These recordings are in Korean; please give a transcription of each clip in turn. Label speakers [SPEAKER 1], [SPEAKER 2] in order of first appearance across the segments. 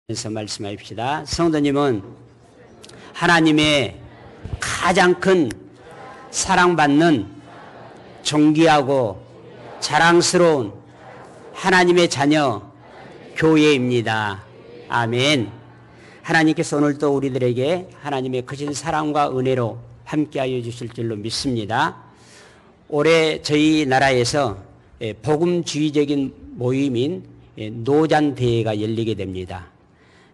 [SPEAKER 1] 그래서 말씀합시다. 성도님은 하나님의 가장 큰 사랑받는 존귀하고 자랑스러운 하나님의 자녀 교회입니다. 아멘. 하나님께서 오늘도 우리들에게 하나님의 크신 사랑과 은혜로 함께하여 주실 줄로 믿습니다. 올해 저희 나라에서 복음주의적인 모임인 노잔대회가 열리게 됩니다.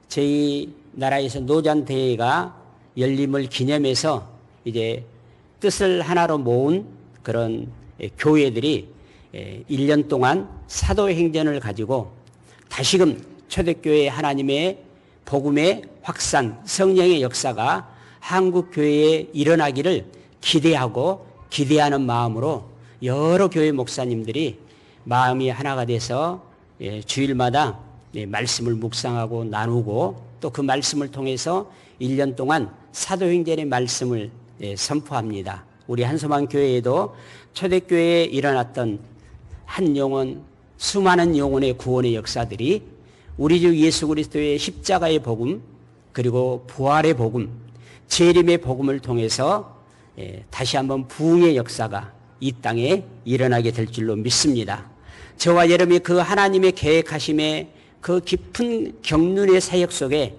[SPEAKER 1] 저희 나라에서 노잔대회가 열림을 기념해서 이제 뜻을 하나로 모은 그런 교회들이 1년 동안 사도행전을 가지고 다시금 초대교회 하나님의 복음의 확산, 성령의 역사가 한국교회에 일어나기를 기대하고 기대하는 마음으로 여러 교회 목사님들이 마음이 하나가 돼서 주일마다 말씀을 묵상하고 나누고 또 그 말씀을 통해서 1년 동안 사도행전의 말씀을 선포합니다. 우리 한소망 교회에도 초대교회에 일어났던 한 영혼, 수많은 영혼의 구원의 역사들이 우리 주 예수 그리스도의 십자가의 복음 그리고 부활의 복음, 재림의 복음을 통해서 다시 한번 부흥의 역사가 이 땅에 일어나게 될 줄로 믿습니다. 저와 여러분이 그 하나님의 계획하심의 그 깊은 경륜의 사역 속에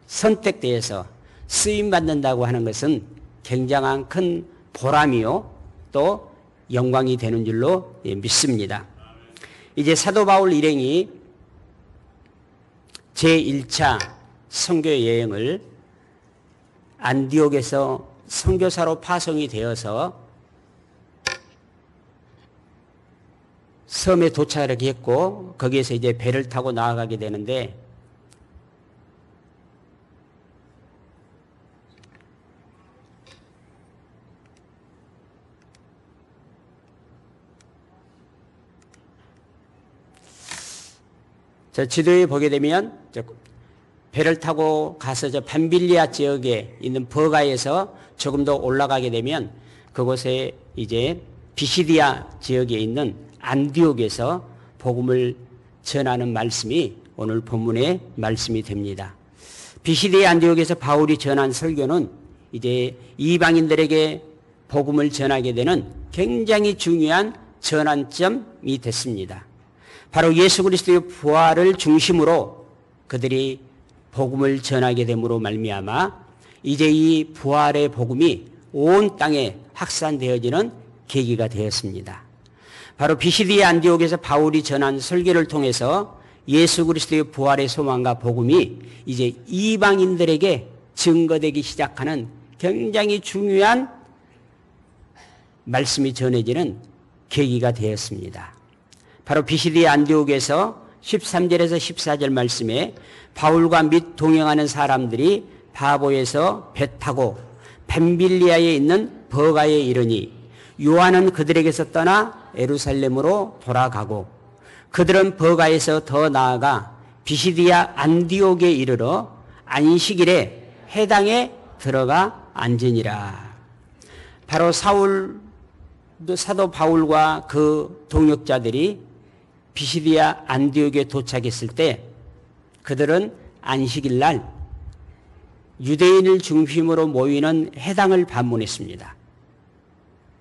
[SPEAKER 1] 선택되어서 쓰임받는다고 하는 것은 굉장한 큰 보람이요 또 영광이 되는 줄로 믿습니다. 이제 사도 바울 일행이 제1차 선교 여행을 안디옥에서 선교사로 파송이 되어서 섬에 도착을 했고 거기에서 이제 배를 타고 나아가게 되는데 저 지도에 보게 되면 배를 타고 가서 저 밤빌리아 지역에 있는 버가에서 조금 더 올라가게 되면 그곳에 이제 비시디아 지역에 있는 안디옥에서 복음을 전하는 말씀이 오늘 본문의 말씀이 됩니다. 비시디아 안디옥에서 바울이 전한 설교는 이제 이방인들에게 복음을 전하게 되는 굉장히 중요한 전환점이 됐습니다. 바로 예수 그리스도의 부활을 중심으로 그들이 복음을 전하게 됨으로 말미암아 이제 이 부활의 복음이 온 땅에 확산되어지는 계기가 되었습니다. 바로 비시디아 안디옥에서 바울이 전한 설교를 통해서 예수 그리스도의 부활의 소망과 복음이 이제 이방인들에게 증거되기 시작하는 굉장히 중요한 말씀이 전해지는 계기가 되었습니다. 바로 비시디아 안디옥에서 13절에서 14절 말씀에 바울과 및 동행하는 사람들이 바보에서 배 타고 뱀빌리아에 있는 버가에 이르니 요한은 그들에게서 떠나 예루살렘으로 돌아가고 그들은 버가에서 더 나아가 비시디아 안디옥에 이르러 안식일에 회당에 들어가 앉으니라. 바로 사도 바울과 그 동역자들이 비시디아 안디옥에 도착했을 때 그들은 안식일 날 유대인을 중심으로 모이는 회당을 방문했습니다.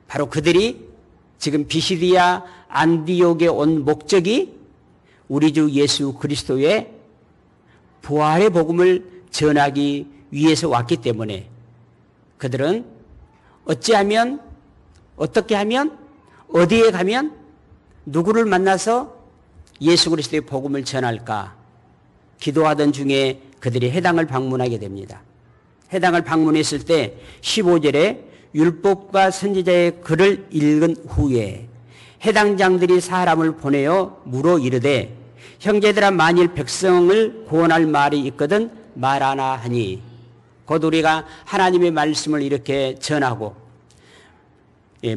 [SPEAKER 1] 바로 그들이 지금 비시디아 안디옥에 온 목적이 우리 주 예수 그리스도의 부활의 복음을 전하기 위해서 왔기 때문에 그들은 어찌하면 어떻게 하면 어디에 가면 누구를 만나서 예수 그리스도의 복음을 전할까 기도하던 중에 그들이 회당을 방문하게 됩니다. 회당을 방문했을 때 15절에 율법과 선지자의 글을 읽은 후에 회당장들이 사람을 보내어 물어 이르되 형제들아 만일 백성을 구원할 말이 있거든 말하나 하니 곧 우리가 하나님의 말씀을 이렇게 전하고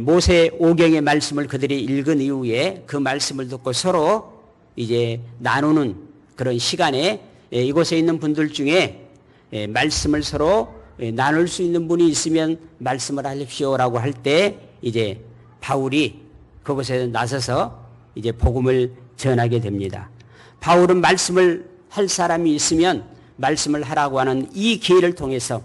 [SPEAKER 1] 모세 오경의 말씀을 그들이 읽은 이후에 그 말씀을 듣고 서로 이제 나누는 그런 시간에 이곳에 있는 분들 중에 말씀을 서로 나눌 수 있는 분이 있으면 말씀을 하십시오라고 할 때 이제 바울이 그곳에 나서서 이제 복음을 전하게 됩니다. 바울은 말씀을 할 사람이 있으면 말씀을 하라고 하는 이 기회를 통해서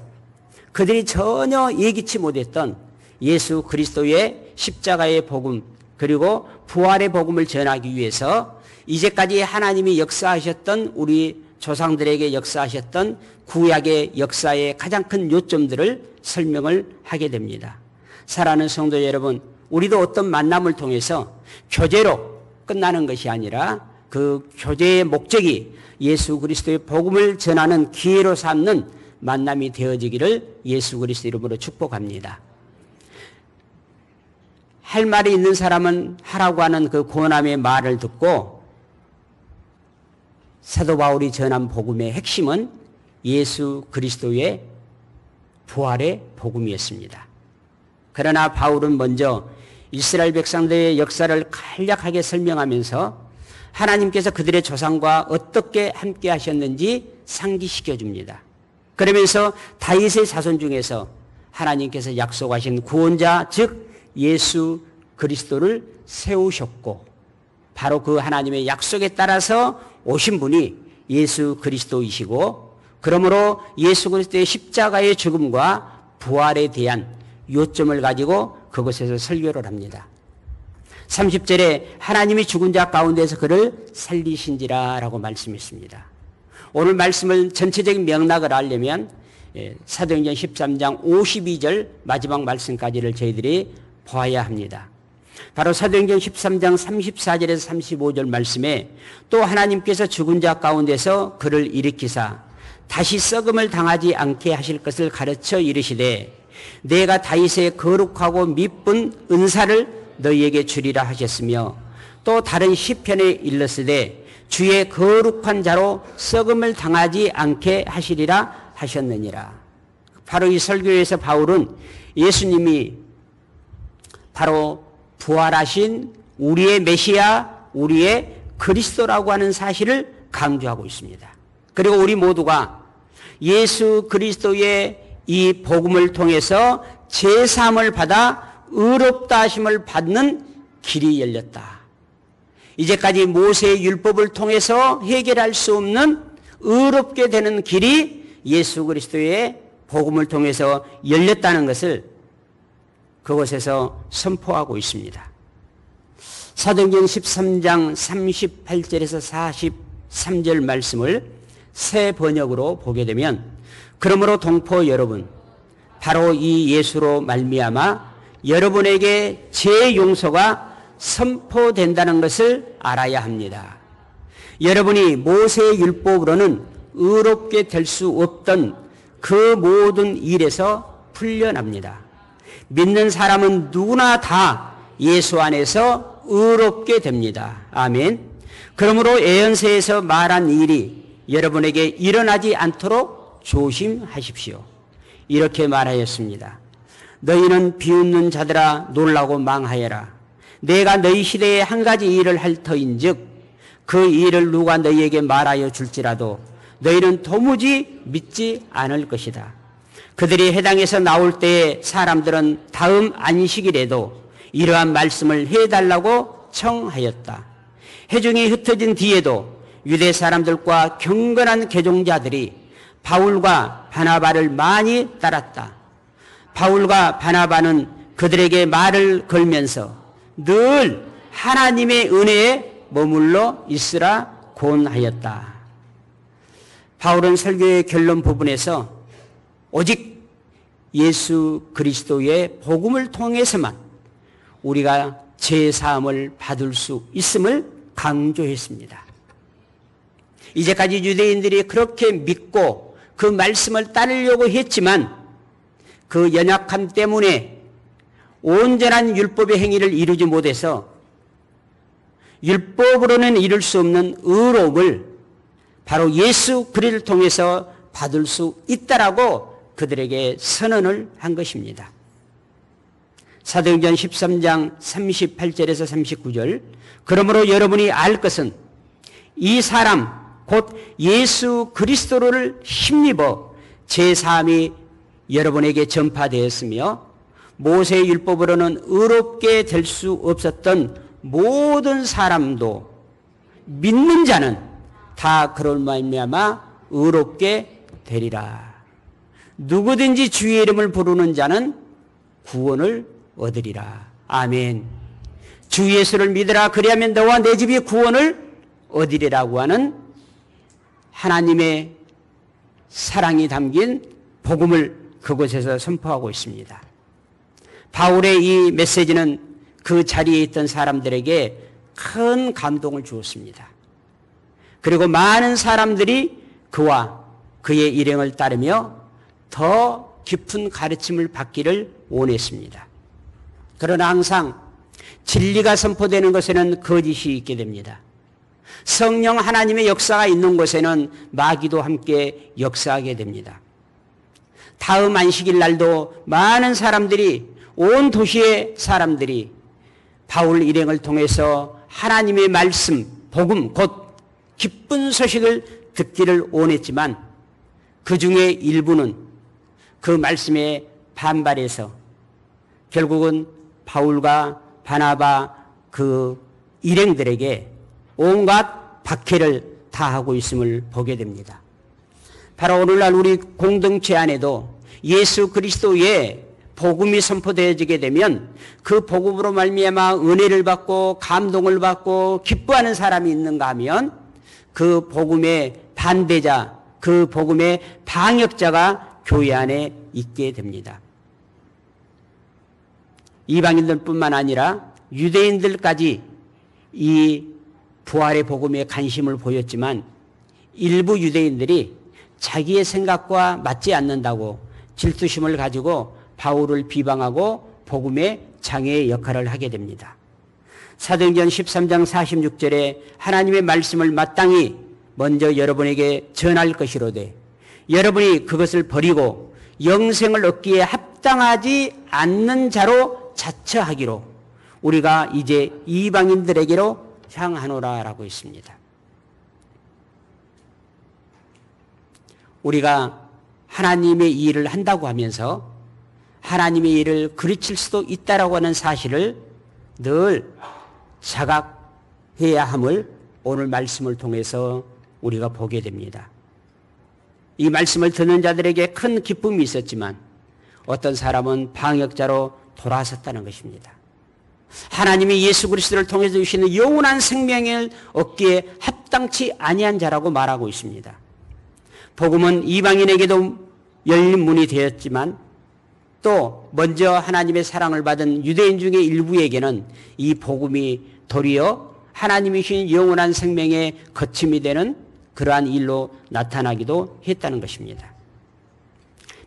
[SPEAKER 1] 그들이 전혀 예기치 못했던 예수 그리스도의 십자가의 복음 그리고 부활의 복음을 전하기 위해서 이제까지 하나님이 역사하셨던 우리 조상들에게 역사하셨던 구약의 역사의 가장 큰 요점들을 설명을 하게 됩니다. 사랑하는 성도 여러분, 우리도 어떤 만남을 통해서 교제로 끝나는 것이 아니라 그 교제의 목적이 예수 그리스도의 복음을 전하는 기회로 삼는 만남이 되어지기를 예수 그리스도 이름으로 축복합니다. 할 말이 있는 사람은 하라고 하는 그 고난의 말을 듣고 사도 바울이 전한 복음의 핵심은 예수 그리스도의 부활의 복음이었습니다. 그러나 바울은 먼저 이스라엘 백성들의 역사를 간략하게 설명하면서 하나님께서 그들의 조상과 어떻게 함께 하셨는지 상기시켜 줍니다. 그러면서 다윗의 자손 중에서 하나님께서 약속하신 구원자 즉 예수 그리스도를 세우셨고 바로 그 하나님의 약속에 따라서 오신 분이 예수 그리스도이시고 그러므로 예수 그리스도의 십자가의 죽음과 부활에 대한 요점을 가지고 그곳에서 설교를 합니다. 30절에 하나님이 죽은 자 가운데서 그를 살리신지라 라고 말씀했습니다. 오늘 말씀을 전체적인 맥락을 알려면 사도행전 13장 52절 마지막 말씀까지를 저희들이 봐야 합니다. 바로 사도행전 13장 34절에서 35절 말씀에 또 하나님께서 죽은 자 가운데서 그를 일으키사 다시 썩음을 당하지 않게 하실 것을 가르쳐 이르시되 내가 다윗의 거룩하고 미쁜 은사를 너희에게 주리라 하셨으며 또 다른 시편에 일렀으되 주의 거룩한 자로 썩음을 당하지 않게 하시리라 하셨느니라. 바로 이 설교에서 바울은 예수님이 바로 부활하신 우리의 메시아, 우리의 그리스도라고 하는 사실을 강조하고 있습니다. 그리고 우리 모두가 예수 그리스도의 이 복음을 통해서 제사함을 받아 의롭다 하심을 받는 길이 열렸다. 이제까지 모세의 율법을 통해서 해결할 수 없는 의롭게 되는 길이 예수 그리스도의 복음을 통해서 열렸다는 것을 그곳에서 선포하고 있습니다. 사도행전 13장 38절에서 43절 말씀을 새 번역으로 보게 되면 그러므로 동포 여러분 바로 이 예수로 말미암아 여러분에게 죄 용서가 선포된다는 것을 알아야 합니다. 여러분이 모세의 율법으로는 의롭게 될 수 없던 그 모든 일에서 풀려납니다. 믿는 사람은 누구나 다 예수 안에서 의롭게 됩니다. 아멘. 그러므로 예언서에서 말한 일이 여러분에게 일어나지 않도록 조심하십시오. 이렇게 말하였습니다. 너희는 비웃는 자들아 놀라고 망하여라. 내가 너희 시대에 한 가지 일을 할 터인즉 그 일을 누가 너희에게 말하여 줄지라도 너희는 도무지 믿지 않을 것이다. 그들이 해당에서 나올 때에 사람들은 다음 안식일에도 이러한 말씀을 해달라고 청하였다. 회중이 흩어진 뒤에도 유대 사람들과 경건한 개종자들이 바울과 바나바를 많이 따랐다. 바울과 바나바는 그들에게 말을 걸면서 늘 하나님의 은혜에 머물러 있으라 권하였다. 바울은 설교의 결론 부분에서 오직 예수 그리스도의 복음을 통해서만 우리가 죄사함을 받을 수 있음을 강조했습니다. 이제까지 유대인들이 그렇게 믿고 그 말씀을 따르려고 했지만 그 연약함 때문에 온전한 율법의 행위를 이루지 못해서 율법으로는 이룰 수 없는 의로움을 바로 예수 그리스도를 통해서 받을 수 있다라고 그들에게 선언을 한 것입니다. 사도행전 13장 38절에서 39절 그러므로 여러분이 알 것은 이 사람 곧 예수 그리스도를 힘입어 제사함이 여러분에게 전파되었으며 모세의 율법으로는 의롭게 될 수 없었던 모든 사람도 믿는 자는 다 그럴 말미암아 의롭게 되리라. 누구든지 주의 이름을 부르는 자는 구원을 얻으리라. 아멘. 주 예수를 믿으라. 그리하면 너와 내 집이 구원을 얻으리라고 하는 하나님의 사랑이 담긴 복음을 그곳에서 선포하고 있습니다. 바울의 이 메시지는 그 자리에 있던 사람들에게 큰 감동을 주었습니다. 그리고 많은 사람들이 그와 그의 일행을 따르며 더 깊은 가르침을 받기를 원했습니다. 그러나 항상 진리가 선포되는 것에는 거짓이 있게 됩니다. 성령 하나님의 역사가 있는 곳에는 마귀도 함께 역사하게 됩니다. 다음 안식일 날도 많은 사람들이, 온 도시의 사람들이 바울 일행을 통해서 하나님의 말씀, 복음, 곧 기쁜 소식을 듣기를 원했지만 그 중에 일부는 그 말씀에 반발해서 결국은 바울과 바나바 그 일행들에게 온갖 박해를 다하고 있음을 보게 됩니다. 바로 오늘날 우리 공동체 안에도 예수 그리스도의 복음이 선포되어지게 되면 그 복음으로 말미암아 은혜를 받고 감동을 받고 기뻐하는 사람이 있는가 하면 그 복음의 반대자, 그 복음의 방역자가 교회 안에 있게 됩니다. 이방인들뿐만 아니라 유대인들까지 이 부활의 복음에 관심을 보였지만 일부 유대인들이 자기의 생각과 맞지 않는다고 질투심을 가지고 바울을 비방하고 복음의 장애의 역할을 하게 됩니다. 사도행전 13장 46절에 하나님의 말씀을 마땅히 먼저 여러분에게 전할 것이로되 여러분이 그것을 버리고 영생을 얻기에 합당하지 않는 자로 자처하기로 우리가 이제 이방인들에게로 향하노라라고 있습니다. 우리가 하나님의 일을 한다고 하면서 하나님의 일을 그르칠 수도 있다라고 하는 사실을 늘 자각해야 함을 오늘 말씀을 통해서 우리가 보게 됩니다. 이 말씀을 듣는 자들에게 큰 기쁨이 있었지만 어떤 사람은 방역자로 돌아섰다는 것입니다. 하나님이 예수 그리스도를 통해서 주시는 영원한 생명을 얻기에 합당치 아니한 자라고 말하고 있습니다. 복음은 이방인에게도 열린 문이 되었지만 또 먼저 하나님의 사랑을 받은 유대인 중에 일부에게는 이 복음이 도리어 하나님이 주신 영원한 생명의 거침이 되는 그러한 일로 나타나기도 했다는 것입니다.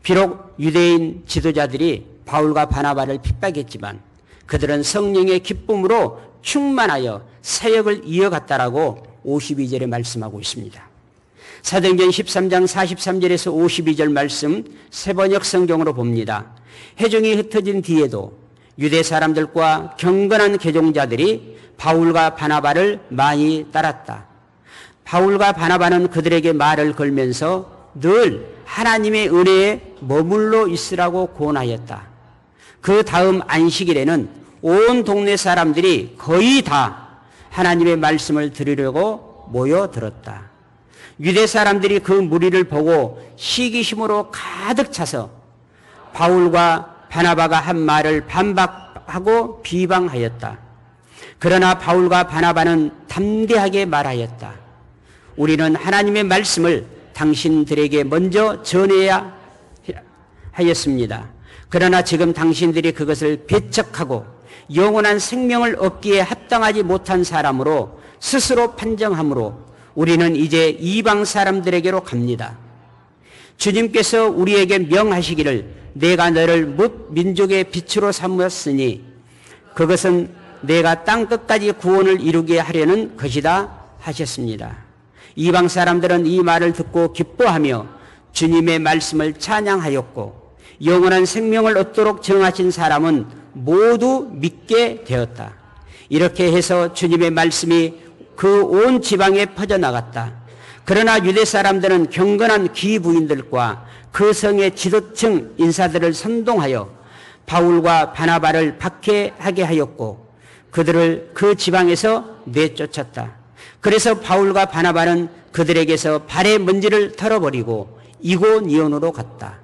[SPEAKER 1] 비록 유대인 지도자들이 바울과 바나바를 핍박했지만 그들은 성령의 기쁨으로 충만하여 사역을 이어갔다라고 52절에 말씀하고 있습니다. 사도행전 13장 43절에서 52절 말씀 세번역 성경으로 봅니다. 회중이 흩어진 뒤에도 유대 사람들과 경건한 개종자들이 바울과 바나바를 많이 따랐다. 바울과 바나바는 그들에게 말을 걸면서 늘 하나님의 은혜에 머물러 있으라고 권하였다. 그 다음 안식일에는 온 동네 사람들이 거의 다 하나님의 말씀을 들으려고 모여들었다. 유대 사람들이 그 무리를 보고 시기심으로 가득 차서 바울과 바나바가 한 말을 반박하고 비방하였다. 그러나 바울과 바나바는 담대하게 말하였다. 우리는 하나님의 말씀을 당신들에게 먼저 전해야 하였습니다. 그러나 지금 당신들이 그것을 배척하고 영원한 생명을 얻기에 합당하지 못한 사람으로 스스로 판정함으로 우리는 이제 이방 사람들에게로 갑니다. 주님께서 우리에게 명하시기를 내가 너를 뭇 민족의 빛으로 삼았으니 그것은 내가 땅 끝까지 구원을 이루게 하려는 것이다 하셨습니다. 이방 사람들은 이 말을 듣고 기뻐하며 주님의 말씀을 찬양하였고 영원한 생명을 얻도록 정하신 사람은 모두 믿게 되었다. 이렇게 해서 주님의 말씀이 그 온 지방에 퍼져나갔다. 그러나 유대 사람들은 경건한 귀부인들과 그 성의 지도층 인사들을 선동하여 바울과 바나바를 박해하게 하였고 그들을 그 지방에서 내쫓았다. 그래서 바울과 바나바는 그들에게서 발의 먼지를 털어버리고 이고니온으로 갔다.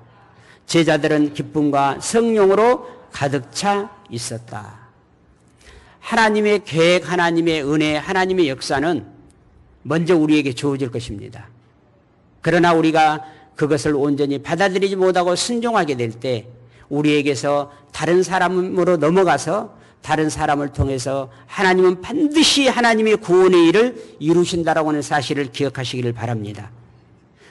[SPEAKER 1] 제자들은 기쁨과 성령으로 가득 차 있었다. 하나님의 계획, 하나님의 은혜, 하나님의 역사는 먼저 우리에게 주어질 것입니다. 그러나 우리가 그것을 온전히 받아들이지 못하고 순종하게 될 때 우리에게서 다른 사람으로 넘어가서 다른 사람을 통해서 하나님은 반드시 하나님의 구원의 일을 이루신다라고 하는 사실을 기억하시기를 바랍니다.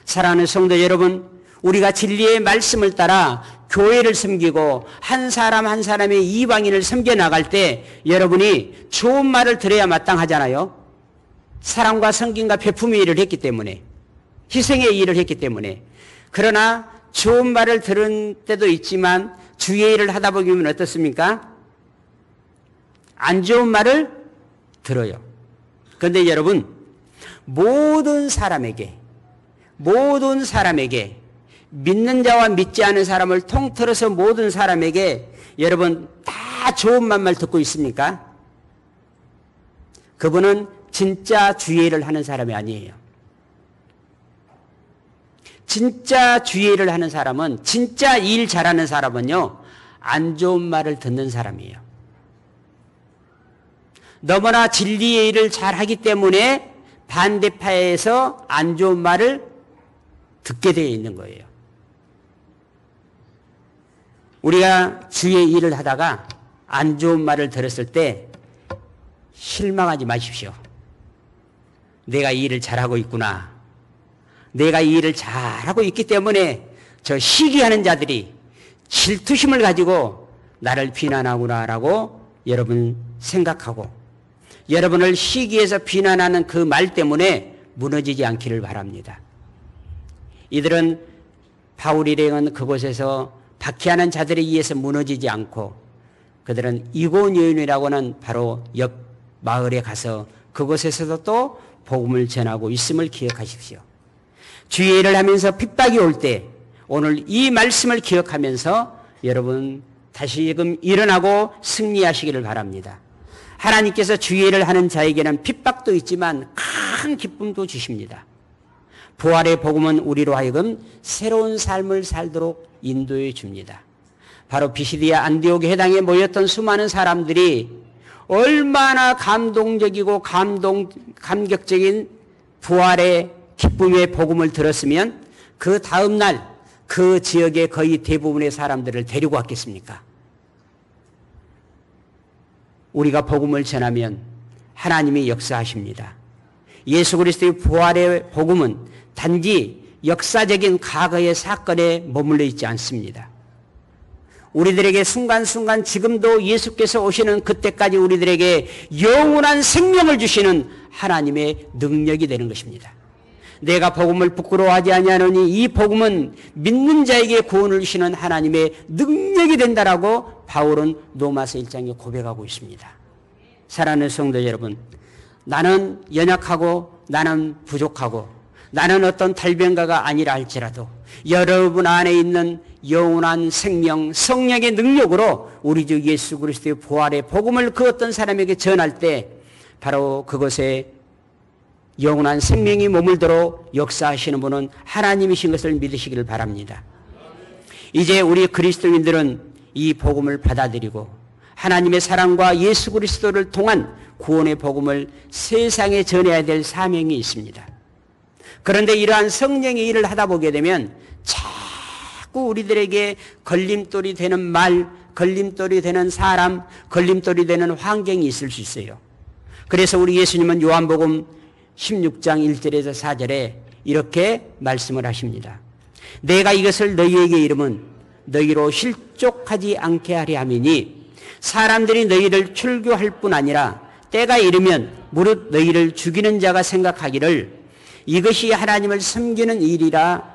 [SPEAKER 1] 사랑하는 성도 여러분, 우리가 진리의 말씀을 따라 교회를 섬기고 한 사람 한 사람의 이방인을 섬겨 나갈 때 여러분이 좋은 말을 들어야 마땅하잖아요. 사랑과 성김과 베품의 일을 했기 때문에, 희생의 일을 했기 때문에. 그러나 좋은 말을 들은 때도 있지만 주의 일을 하다 보면 어떻습니까? 안 좋은 말을 들어요. 그런데 여러분, 모든 사람에게 믿는 자와 믿지 않은 사람을 통틀어서 모든 사람에게 여러분 다 좋은 말만 듣고 있습니까? 그분은 진짜 주의 일을 하는 사람이 아니에요. 진짜 주의 일을 하는 사람은, 진짜 일 잘하는 사람은요, 안 좋은 말을 듣는 사람이에요. 너무나 진리의 일을 잘하기 때문에 반대파에서 안 좋은 말을 듣게 되어 있는 거예요. 우리가 주의 일을 하다가 안 좋은 말을 들었을 때 실망하지 마십시오. 내가 이 일을 잘하고 있구나. 내가 이 일을 잘하고 있기 때문에 저 시기하는 자들이 질투심을 가지고 나를 비난하구나라고 여러분 생각하고 여러분을 시기해서 비난하는 그 말 때문에 무너지지 않기를 바랍니다. 이들은 바울 일행은 그곳에서 박해하는 자들에 의해서 무너지지 않고 그들은 이고니온이라고 하는 바로 옆 마을에 가서 그곳에서도 또 복음을 전하고 있음을 기억하십시오. 주의 일을 하면서 핍박이 올 때 오늘 이 말씀을 기억하면서 여러분 다시금 일어나고 승리하시기를 바랍니다. 하나님께서 주의 일을 하는 자에게는 핍박도 있지만 큰 기쁨도 주십니다. 부활의 복음은 우리로 하여금 새로운 삶을 살도록 인도해 줍니다. 바로 비시디아 안디옥 회당에 모였던 수많은 사람들이 얼마나 감동적이고 감격적인 부활의 기쁨의 복음을 들었으면 그 다음날 그 지역의 거의 대부분의 사람들을 데리고 왔겠습니까? 우리가 복음을 전하면 하나님이 역사하십니다. 예수 그리스도의 부활의 복음은 단지 역사적인 과거의 사건에 머물러 있지 않습니다. 우리들에게 순간순간 지금도 예수께서 오시는 그때까지 우리들에게 영원한 생명을 주시는 하나님의 능력이 되는 것입니다. 내가 복음을 부끄러워하지 아니하노니 이 복음은 믿는 자에게 구원을 주시는 하나님의 능력이 된다라고 바울은 로마서 1장에 고백하고 있습니다. 사랑하는 성도 여러분, 나는 연약하고 나는 부족하고 나는 어떤 달변가가 아니라 할지라도 여러분 안에 있는 영원한 생명, 성령의 능력으로 우리 주 예수 그리스도의 부활의 복음을 그 어떤 사람에게 전할 때 바로 그것에 영원한 생명이 머물도록 역사하시는 분은 하나님이신 것을 믿으시기를 바랍니다. 이제 우리 그리스도인들은 이 복음을 받아들이고 하나님의 사랑과 예수 그리스도를 통한 구원의 복음을 세상에 전해야 될 사명이 있습니다. 그런데 이러한 성령의 일을 하다 보게 되면 자꾸 우리들에게 걸림돌이 되는 말, 걸림돌이 되는 사람, 걸림돌이 되는 환경이 있을 수 있어요. 그래서 우리 예수님은 요한복음 16장 1절에서 4절에 이렇게 말씀을 하십니다. 내가 이것을 너희에게 이름은 너희로 실족하지 않게 하려 함이니 사람들이 너희를 출교할 뿐 아니라 때가 이르면 무릇 너희를 죽이는 자가 생각하기를 이것이 하나님을 섬기는 일이라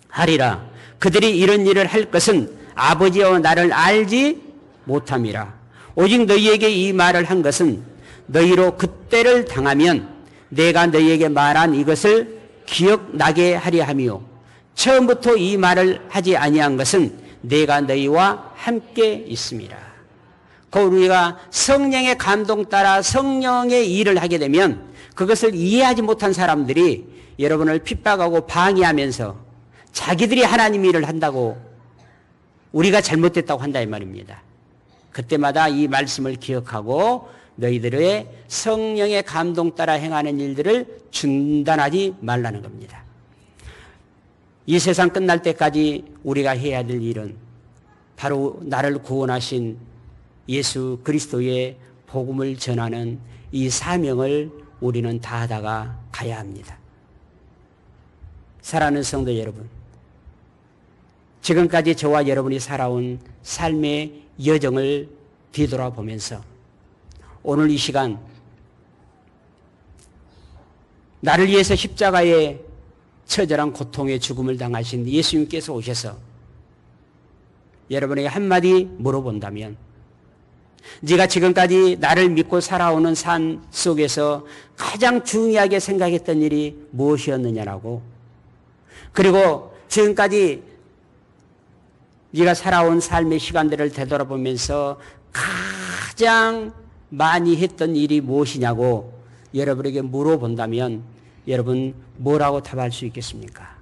[SPEAKER 1] 하리라. 그들이 이런 일을 할 것은 아버지와 나를 알지 못함이라. 오직 너희에게 이 말을 한 것은 너희로 그때를 당하면 내가 너희에게 말한 이것을 기억나게 하려 함이요 처음부터 이 말을 하지 아니한 것은 내가 너희와 함께 있음이라. 우리가 성령의 감동 따라 성령의 일을 하게 되면 그것을 이해하지 못한 사람들이 여러분을 핍박하고 방해하면서 자기들이 하나님 일을 한다고 우리가 잘못됐다고 한다 이 말입니다. 그때마다 이 말씀을 기억하고 너희들의 성령의 감동 따라 행하는 일들을 중단하지 말라는 겁니다. 이 세상 끝날 때까지 우리가 해야 될 일은 바로 나를 구원하신 예수 그리스도의 복음을 전하는 이 사명을 우리는 다하다가 가야 합니다. 사랑하는 성도 여러분, 지금까지 저와 여러분이 살아온 삶의 여정을 뒤돌아보면서 오늘 이 시간 나를 위해서 십자가에 처절한 고통의 죽음을 당하신 예수님께서 오셔서 여러분에게 한마디 물어본다면 네가 지금까지 나를 믿고 살아오는 삶 속에서 가장 중요하게 생각했던 일이 무엇이었느냐라고, 그리고 지금까지 네가 살아온 삶의 시간들을 되돌아보면서 가장 많이 했던 일이 무엇이냐고 여러분에게 물어본다면 여러분 뭐라고 답할 수 있겠습니까?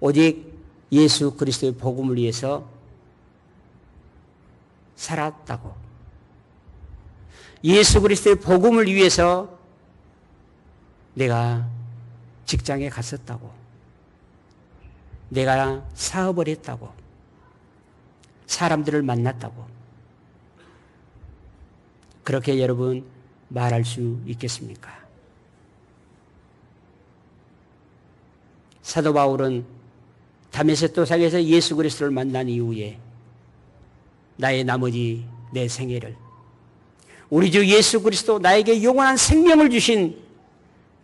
[SPEAKER 1] 오직 예수 그리스도의 복음을 위해서 살았다고, 예수 그리스도의 복음을 위해서 내가 직장에 갔었다고, 내가 사업을 했다고, 사람들을 만났다고, 그렇게 여러분 말할 수 있겠습니까? 사도 바울은 다메섹 도상에서 예수 그리스도를 만난 이후에 나의 나머지 내 생애를 우리 주 예수 그리스도 나에게 영원한 생명을 주신,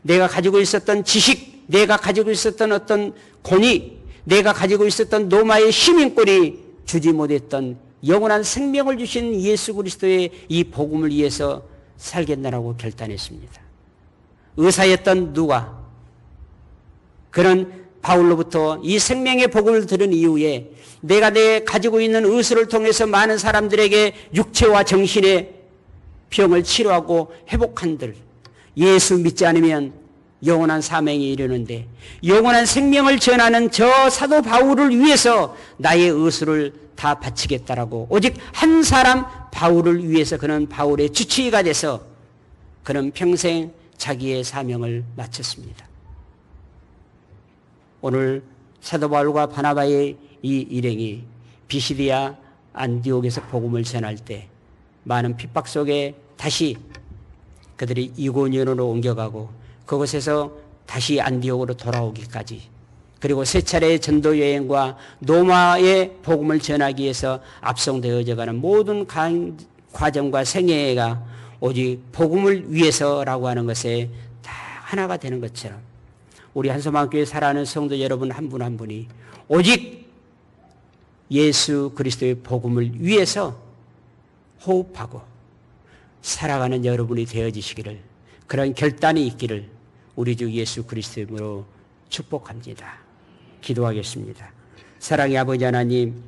[SPEAKER 1] 내가 가지고 있었던 지식, 내가 가지고 있었던 어떤 권위, 내가 가지고 있었던 로마의 시민권이 주지 못했던 영원한 생명을 주신 예수 그리스도의 이 복음을 위해서 살겠다라고 결단했습니다. 의사였던 누가, 그는 바울로부터 이 생명의 복음을 들은 이후에 내가 가지고 있는 의술을 통해서 많은 사람들에게 육체와 정신의 병을 치료하고 회복한들, 예수 믿지 않으면 영원한 사명에 이르는데 영원한 생명을 전하는 저 사도 바울을 위해서 나의 의술을 다 바치겠다라고, 오직 한 사람 바울을 위해서 그는 바울의 주치의가 돼서 그는 평생 자기의 사명을 마쳤습니다. 오늘 사도 바울과 바나바의 이 일행이 비시디아 안디옥에서 복음을 전할 때 많은 핍박 속에 다시 그들이 이고니온으로 옮겨가고 그곳에서 다시 안디옥으로 돌아오기까지, 그리고 세 차례의 전도 여행과 로마의 복음을 전하기 위해서 압송되어져 가는 모든 과정과 생애가 오직 복음을 위해서라고 하는 것에 다 하나가 되는 것처럼 우리 한소망교회 살아가는 성도 여러분 한 분 한 분이 오직 예수 그리스도의 복음을 위해서 호흡하고 살아가는 여러분이 되어지시기를, 그런 결단이 있기를 우리 주 예수 그리스도로 축복합니다. 기도하겠습니다. 사랑의 아버지 하나님,